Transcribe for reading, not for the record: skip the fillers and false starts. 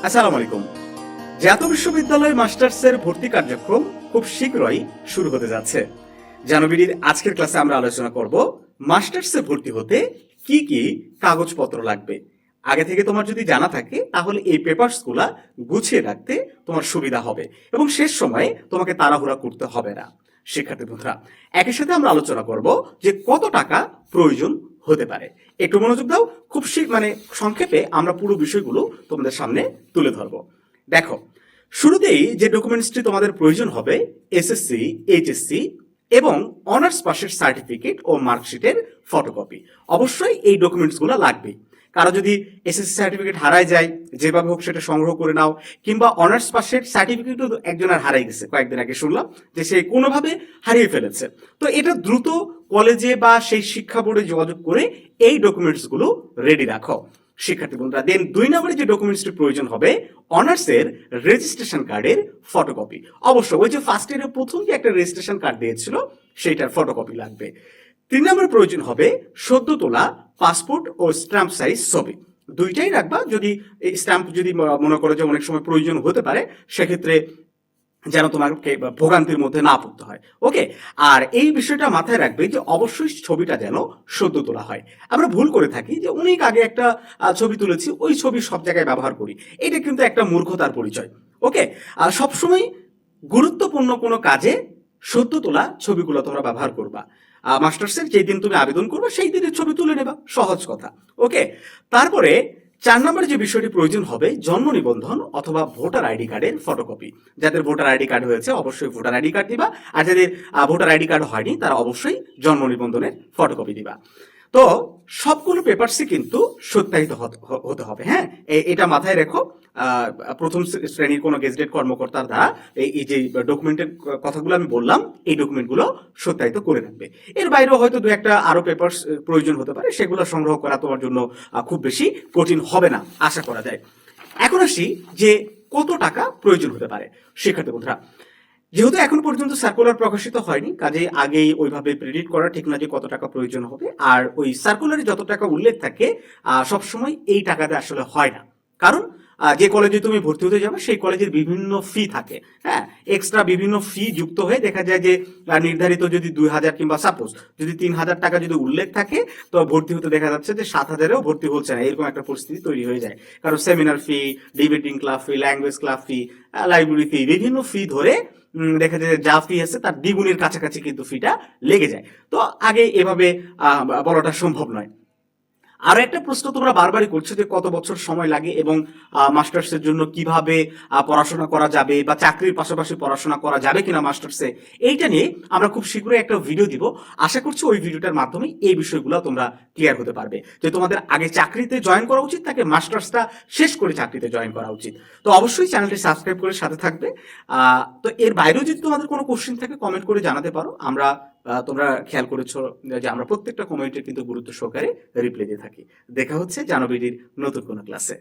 আসসালামু আলাইকুম। জাতীয় বিশ্ববিদ্যালয় মাস্টার্সের ভর্তি কার্যক্রম খুব শীঘ্রই শুরু হতে যাচ্ছে। জানুবিডির আজকের ক্লাসে আমরা আলোচনা করব মাস্টার্সে ভর্তি হতে কি কি কাগজপত্র লাগবে। আগে থেকে তোমার যদি জানা থাকে তাহলে এই পেপারসগুলা গুছিয়ে রাখতে তোমার সুবিধা হবে এবং শেষ সময়ে তোমাকে তাড়াহুড়া করতে হবে না। শিক্ষার্থী বন্ধুরা, একই সাথে আমরা আলোচনা করব যে কত টাকা প্রয়োজন হতে পারে। একটু মনোযোগ দাও। খুব সংক্ষেপে আমরা পুরো বিষয়গুলো তোমাদের সামনে তুলে ধরবো। দেখো, শুরুতেই যে ডকুমেন্টসটি তোমাদের প্রয়োজন হবে এসএসসি, এইচএসসি এবং অনার্স পাশের সার্টিফিকেট ও মার্কশিটের ফটোকপি। অবশ্যই এই ডকুমেন্টসগুলো লাগবে। কারো যদি এসএসসি সার্টিফিকেট হারায় যায়, যেভাবে হোক সেটা সংগ্রহ করে নাও, কিংবা অনার্স পাশের সার্টিফিকেটও একজনের হারাই গেছে, কয়েকদিন আগে শুনলাম যে সে কোনোভাবে হারিয়ে ফেলেছে। তো এটা দ্রুত কলেজে বা সেই শিক্ষা বোর্ডে যোগাযোগ করে এই ডকুমেন্টসগুলো রেডি রাখো। শিক্ষার্থী বন্ধুরা, দেন 2 নম্বরে যে ডকুমেন্টসটি প্রয়োজন হবে অনার্সের রেজিস্ট্রেশন কার্ডের ফটোকপি। অবশ্যই ওই যে ফার্স্ট ইয়ারের প্রথম যে একটা রেজিস্ট্রেশন কার্ড দিয়েছিল সেইটার ফটোকপি লাগবে। 3 নম্বরে প্রয়োজন হবে সদ্য তোলা পাসপোর্ট ও স্ট্যাম্প সাইজ ছবি। দুইটাই রাখবা, যদি স্ট্যাম্প যদি মনে করো যে অনেক সময় প্রয়োজন হতে পারে, সেক্ষেত্রে যেন তোমাকে ভোগান্তির মধ্যে না পড়তে হয়। ওকে, আর এই বিষয়টা মাথায় রাখবে যে অবশ্যই ছবিটা যেন সদ্য তোলা হয়। আমরা ভুল করে থাকি যে অনেক আগে একটা ছবি তুলেছি, ওই ছবি সব জায়গায় ব্যবহার করি। এটা কিন্তু একটা মূর্খতার পরিচয়। ওকে, আর সবসময় গুরুত্বপূর্ণ কোনো কাজে সদ্য তোলা ছবিগুলো তোমরা ব্যবহার করবা। মাস্টার্সের যেই দিন তুমি আবেদন করবে সেই দিনের ছবি তুলে নেবা, সহজ কথা। ওকে, তারপরে 4 নম্বরে যে বিষয়টি প্রয়োজন হবে জন্ম নিবন্ধন অথবা ভোটার আইডি কার্ডের ফটোকপি। যাদের ভোটার আইডি কার্ড হয়েছে অবশ্যই ভোটার আইডি কার্ড দিবা, আর যাদের ভোটার আইডি কার্ড হয়নি তারা অবশ্যই জন্ম নিবন্ধনের ফটোকপি দিবা। তো সবগুলো পেপারসই কিন্তু সত্যায়িত হতে হবে। হ্যাঁ, এটা মাথায় রেখো। প্রথম শ্রেণীর কোনো গেজেটেড কর্মকর্তার দ্বারা এই যে ডকুমেন্টের কথাগুলো আমি বললাম, এই ডকুমেন্টগুলো সত্যায়িত করে রাখবে। এর বাইরেও হয়তো 2-1টা আরো পেপারস প্রয়োজন হতে পারে, সেগুলো সংগ্রহ করা তোমার জন্য খুব বেশি কঠিন হবে না, আশা করা যায়। এখন আসি যে কত টাকা প্রয়োজন হতে পারে। শিক্ষার্থী বন্ধুরা, যেহেতু এখন পর্যন্ত সার্কুলার প্রকাশিত হয়নি, কাজেই আগেই ওইভাবে প্রেডিক্ট করা ঠিক না যে কত টাকা প্রয়োজন হবে। আর ওই সার্কুলারে যত টাকা উল্লেখ থাকে সবসময় এই টাকাতে আসলে হয় না। কারণ যে কলেজে তুমি ভর্তি হতে যাবে সেই কলেজের বিভিন্ন ফি থাকে। হ্যাঁ, এক্সট্রা বিভিন্ন ফি যুক্ত হয়ে দেখা যায় যে নির্ধারিত যদি 2,000 কিংবা সাপোজ যদি 3,000 টাকা যদি উল্লেখ থাকে, তো ভর্তি হতে দেখা যাচ্ছে যে 7,000-এও ভর্তি হচ্ছে না, এরকম একটা পরিস্থিতি তৈরি হয়ে যায়। কারণ সেমিনার ফি, ডিবেটিং ক্লাব ফি, ল্যাঙ্গুয়েজ ক্লাব ফি, লাইব্রেরি ফি, বিভিন্ন ফি ধরে দেখা যায় যা ফি আছে তার দ্বিগুণের কাছাকাছি কিন্তু ফিটা লেগে যায়। তো আগে এভাবে বলাটা সম্ভব নয়। আরো একটা প্রশ্ন তোমরা বারবারই করছো যে কত বছর সময় লাগে এবং মাস্টার্সের জন্য কিভাবে পড়াশোনা করা যাবে বা চাকরির পাশাপাশি পড়াশোনা করা যাবে কিনা মাস্টার্সে, এইটা নিয়ে আমরা খুব শীঘ্রই একটা ভিডিও দিব। আশা করছি ওই ভিডিওটার মাধ্যমে এই বিষয়গুলো তোমরা ক্লিয়ার হতে পারবে যে তোমাদের আগে চাকরিতে জয়েন করা উচিত নাকি মাস্টার্সটা শেষ করে চাকরিতে জয়েন করা উচিত। তো অবশ্যই চ্যানেলটি সাবস্ক্রাইব করে সাথে থাকবে। তো এর বাইরেও যদি তোমাদের কোনো কোশ্চেন থাকে কমেন্ট করে জানাতে পারো। তোমরা খেয়াল করেছো যে আমরা প্রত্যেকটা কমেন্টের কিন্তু গুরুত্ব সহকারে রিপ্লাই দিয়ে থাকি। দেখা হচ্ছে জানুবিডির নতুন কোনো ক্লাসে।